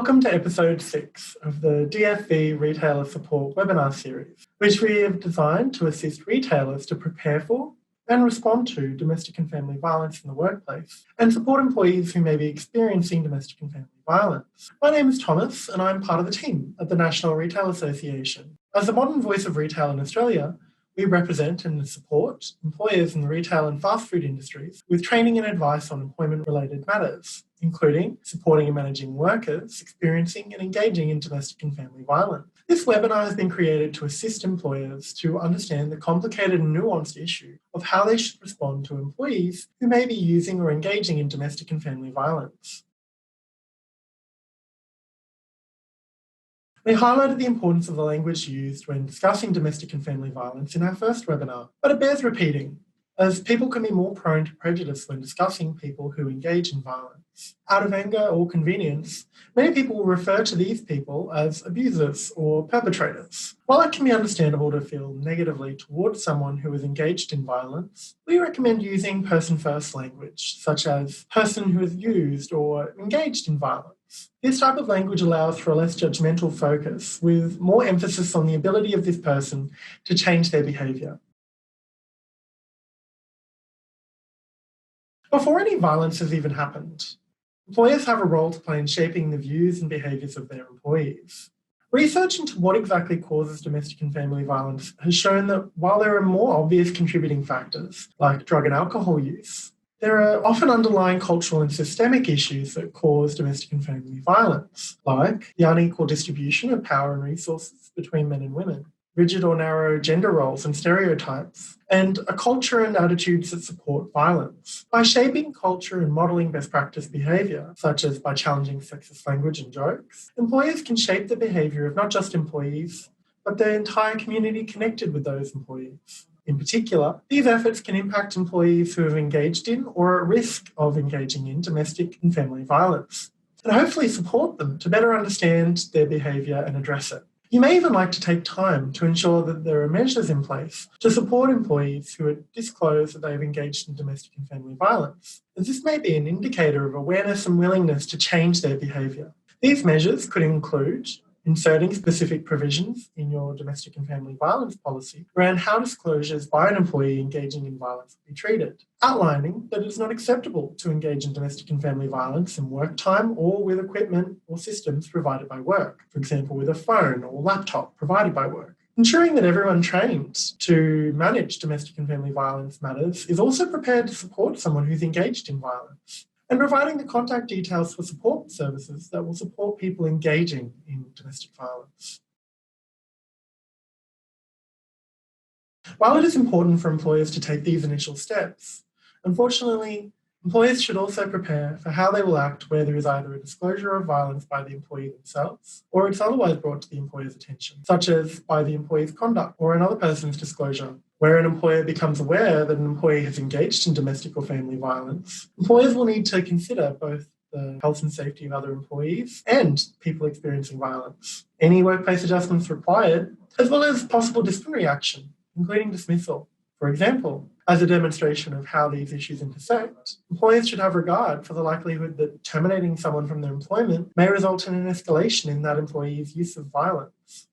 Welcome to episode 6 of the DFV Retailer Support webinar series, which we have designed to assist retailers to prepare for and respond to domestic and family violence in the workplace and support employees who may be experiencing domestic and family violence. My name is Thomas and I'm part of the team at the National Retail Association. As the modern voice of retail in Australia, we represent and support employers in the retail and fast food industries with training and advice on employment-related matters, including supporting and managing workers experiencing and engaging in domestic and family violence. This webinar has been created to assist employers to understand the complicated and nuanced issue of how they should respond to employees who may be using or engaging in domestic and family violence. We highlighted the importance of the language used when discussing domestic and family violence in our first webinar, but it bears repeating, as people can be more prone to prejudice when discussing people who engage in violence. Out of anger or convenience, many people will refer to these people as abusers or perpetrators. While it can be understandable to feel negatively towards someone who is engaged in violence, we recommend using person-first language, such as person who is used or engaged in violence. This type of language allows for a less judgmental focus, with more emphasis on the ability of this person to change their behaviour. Before any violence has even happened, employers have a role to play in shaping the views and behaviours of their employees. Research into what exactly causes domestic and family violence has shown that while there are more obvious contributing factors, like drug and alcohol use, there are often underlying cultural and systemic issues that cause domestic and family violence, like the unequal distribution of power and resources between men and women, rigid or narrow gender roles and stereotypes, and a culture and attitudes that support violence. By shaping culture and modelling best practice behaviour, such as by challenging sexist language and jokes, employers can shape the behaviour of not just employees, but the entire community connected with those employees. In particular, these efforts can impact employees who have engaged in or are at risk of engaging in domestic and family violence, and hopefully support them to better understand their behaviour and address it. You may even like to take time to ensure that there are measures in place to support employees who disclose that they have engaged in domestic and family violence, as this may be an indicator of awareness and willingness to change their behaviour. These measures could include inserting specific provisions in your domestic and family violence policy around how disclosures by an employee engaging in violence will be treated, outlining that it is not acceptable to engage in domestic and family violence in work time or with equipment or systems provided by work, for example with a phone or laptop provided by work. Ensuring that everyone trained to manage domestic and family violence matters is also prepared to support someone who's engaged in violence, and providing the contact details for support services that will support people engaging in domestic violence. While it is important for employers to take these initial steps, unfortunately, employers should also prepare for how they will act where there is either a disclosure of violence by the employee themselves or it's otherwise brought to the employer's attention, such as by the employee's conduct or another person's disclosure. Where an employer becomes aware that an employee has engaged in domestic or family violence, employers will need to consider both the health and safety of other employees and people experiencing violence. Any workplace adjustments required, as well as possible disciplinary action, including dismissal. For example, as a demonstration of how these issues intersect, employers should have regard for the likelihood that terminating someone from their employment may result in an escalation in that employee's use of violence.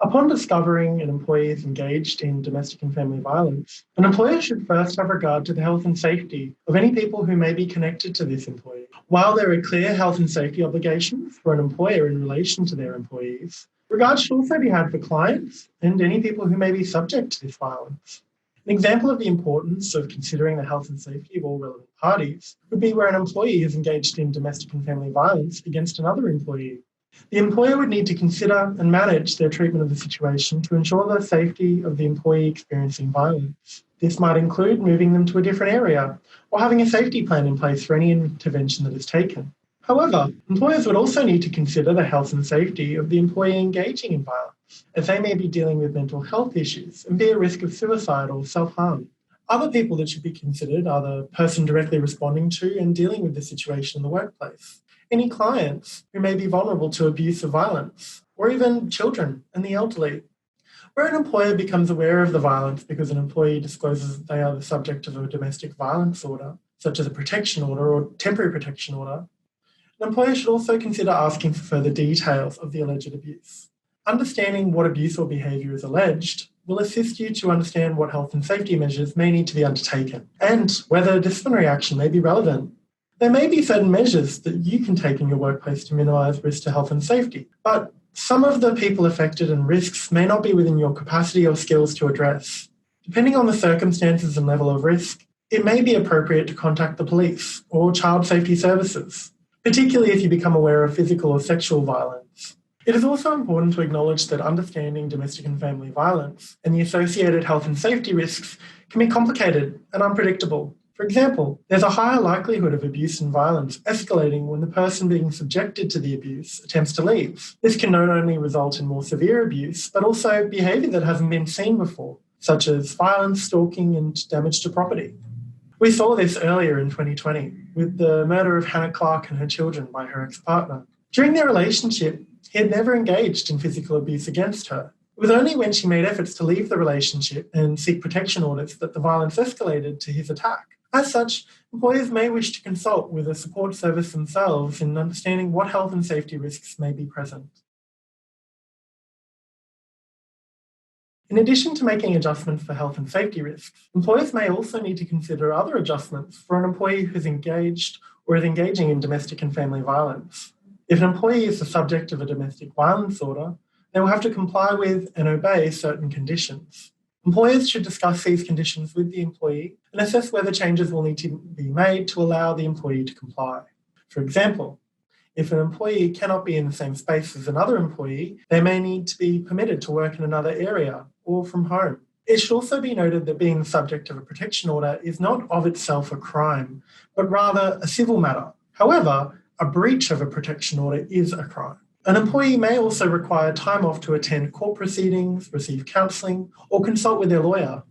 Upon discovering an employee is engaged in domestic and family violence, an employer should first have regard to the health and safety of any people who may be connected to this employee. While there are clear health and safety obligations for an employer in relation to their employees, regard should also be had for clients and any people who may be subject to this violence. An example of the importance of considering the health and safety of all relevant parties would be where an employee is engaged in domestic and family violence against another employee. The employer would need to consider and manage their treatment of the situation to ensure the safety of the employee experiencing violence. This might include moving them to a different area or having a safety plan in place for any intervention that is taken. However, employers would also need to consider the health and safety of the employee engaging in violence, as they may be dealing with mental health issues and be at risk of suicide or self-harm. Other people that should be considered are the person directly responding to and dealing with the situation in the workplace, any clients who may be vulnerable to abuse or violence, or even children and the elderly. Where an employer becomes aware of the violence because an employee discloses that they are the subject of a domestic violence order, such as a protection order or temporary protection order, an employer should also consider asking for further details of the alleged abuse. Understanding what abuse or behaviour is alleged will assist you to understand what health and safety measures may need to be undertaken and whether disciplinary action may be relevant. There may be certain measures that you can take in your workplace to minimise risk to health and safety, but some of the people affected and risks may not be within your capacity or skills to address. Depending on the circumstances and level of risk, it may be appropriate to contact the police or child safety services, particularly if you become aware of physical or sexual violence. It is also important to acknowledge that understanding domestic and family violence and the associated health and safety risks can be complicated and unpredictable. For example, there's a higher likelihood of abuse and violence escalating when the person being subjected to the abuse attempts to leave. This can not only result in more severe abuse, but also behaviour that hasn't been seen before, such as violence, stalking, and damage to property. We saw this earlier in 2020 with the murder of Hannah Clark and her children by her ex-partner. During their relationship, he had never engaged in physical abuse against her. It was only when she made efforts to leave the relationship and seek protection orders that the violence escalated to his attack. As such, employers may wish to consult with a support service themselves in understanding what health and safety risks may be present. In addition to making adjustments for health and safety risks, employers may also need to consider other adjustments for an employee who's engaged or is engaging in domestic and family violence. If an employee is the subject of a domestic violence order, they will have to comply with and obey certain conditions. Employers should discuss these conditions with the employee and assess whether changes will need to be made to allow the employee to comply. For example, if an employee cannot be in the same space as another employee, they may need to be permitted to work in another area or from home. It should also be noted that being the subject of a protection order is not of itself a crime, but rather a civil matter. However, a breach of a protection order is a crime. An employee may also require time off to attend court proceedings, receive counselling, or consult with their lawyer.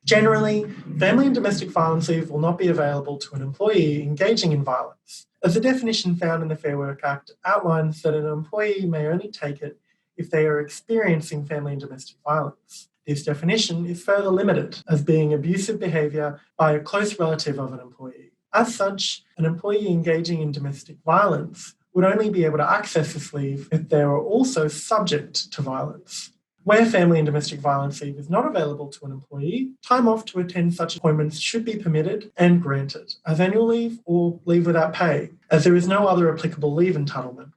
Generally, family and domestic violence leave will not be available to an employee engaging in violence, as the definition found in the Fair Work Act outlines that an employee may only take it if they are experiencing family and domestic violence. This definition is further limited as being abusive behaviour by a close relative of an employee. As such, an employee engaging in domestic violence would only be able to access this leave if they were also subject to violence. Where family and domestic violence leave is not available to an employee, time off to attend such appointments should be permitted and granted as annual leave or leave without pay, as there is no other applicable leave entitlement.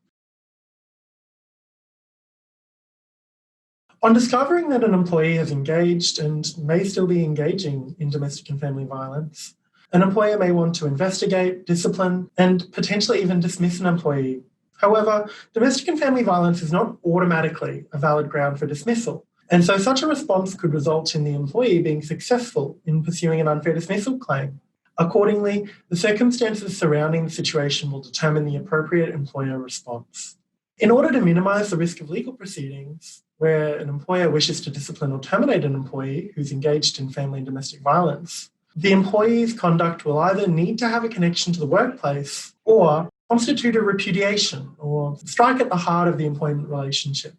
On discovering that an employee has engaged and may still be engaging in domestic and family violence, an employer may want to investigate, discipline, and potentially even dismiss an employee. However, domestic and family violence is not automatically a valid ground for dismissal, and so such a response could result in the employee being successful in pursuing an unfair dismissal claim. Accordingly, the circumstances surrounding the situation will determine the appropriate employer response. In order to minimise the risk of legal proceedings, where an employer wishes to discipline or terminate an employee who's engaged in family and domestic violence, the employee's conduct will either need to have a connection to the workplace or constitute a repudiation or strike at the heart of the employment relationship.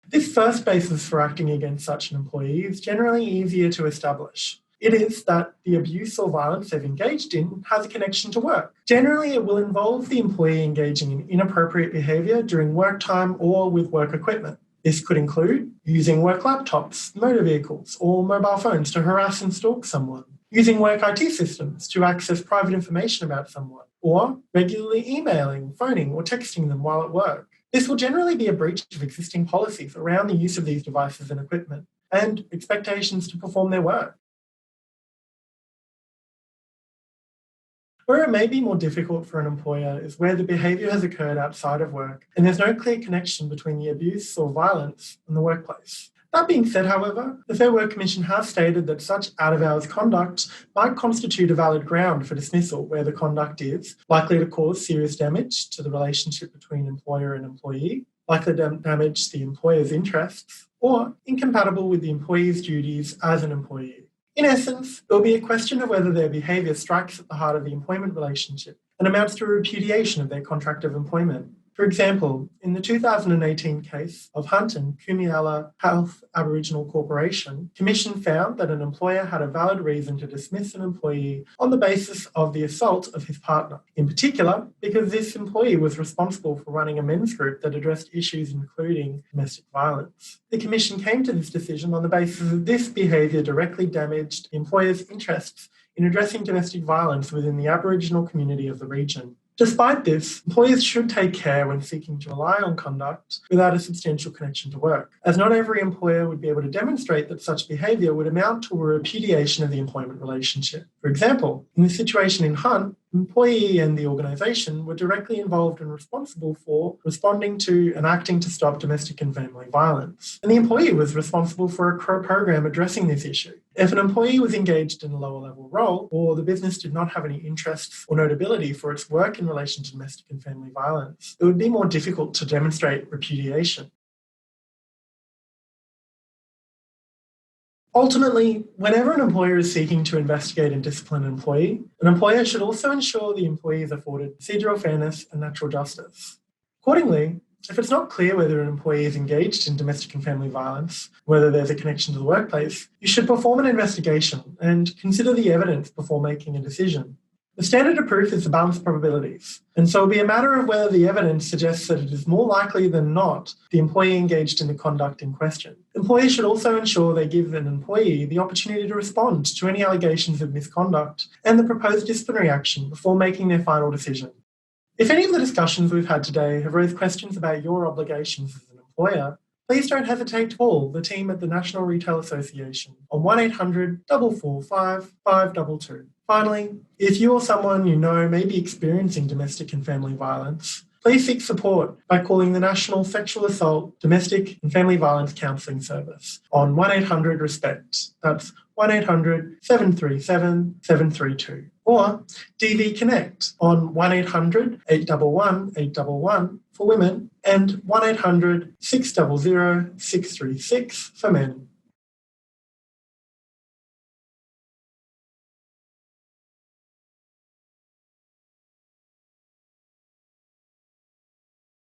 This first basis for acting against such an employee is generally easier to establish. It is that the abuse or violence they've engaged in has a connection to work. Generally, it will involve the employee engaging in inappropriate behaviour during work time or with work equipment. This could include using work laptops, motor vehicles, or mobile phones to harass and stalk someone, using work IT systems to access private information about someone, or regularly emailing, phoning, or texting them while at work. This will generally be a breach of existing policies around the use of these devices and equipment, and expectations to perform their work. Where it may be more difficult for an employer is where the behaviour has occurred outside of work and there's no clear connection between the abuse or violence and the workplace. That being said, however, the Fair Work Commission has stated that such out-of-hours conduct might constitute a valid ground for dismissal where the conduct is likely to cause serious damage to the relationship between employer and employee, likely to damage the employer's interests, or incompatible with the employee's duties as an employee. In essence, it will be a question of whether their behaviour strikes at the heart of the employment relationship and amounts to a repudiation of their contract of employment. For example, in the 2018 case of Hunt and Kumiala Health Aboriginal Corporation, Commission found that an employer had a valid reason to dismiss an employee on the basis of the assault of his partner, in particular because this employee was responsible for running a men's group that addressed issues including domestic violence. The Commission came to this decision on the basis that this behaviour directly damaged the employer's interests in addressing domestic violence within the Aboriginal community of the region. Despite this, employers should take care when seeking to rely on conduct without a substantial connection to work, as not every employer would be able to demonstrate that such behaviour would amount to a repudiation of the employment relationship. For example, in the situation in Hunt, the employee and the organisation were directly involved and responsible for responding to and acting to stop domestic and family violence. And the employee was responsible for a program addressing this issue. If an employee was engaged in a lower level role, or the business did not have any interests or notability for its work in relation to domestic and family violence, it would be more difficult to demonstrate repudiation. Ultimately, whenever an employer is seeking to investigate and discipline an employee, an employer should also ensure the employee is afforded procedural fairness and natural justice. Accordingly, if it's not clear whether an employee is engaged in domestic and family violence, whether there's a connection to the workplace, you should perform an investigation and consider the evidence before making a decision. The standard of proof is the balanced probabilities, and so it'll be a matter of whether the evidence suggests that it is more likely than not the employee engaged in the conduct in question. Employers should also ensure they give an employee the opportunity to respond to any allegations of misconduct and the proposed disciplinary action before making their final decision. If any of the discussions we've had today have raised questions about your obligations as an employer, please don't hesitate to call the team at the National Retail Association on 1800 445 522. Finally, if you or someone you know may be experiencing domestic and family violence, please seek support by calling the National Sexual Assault, Domestic and Family Violence Counselling Service on 1800-RESPECT. That's 1800-737-732. Or DV Connect on 1800-811-811 for women and 1800-600-636 for men.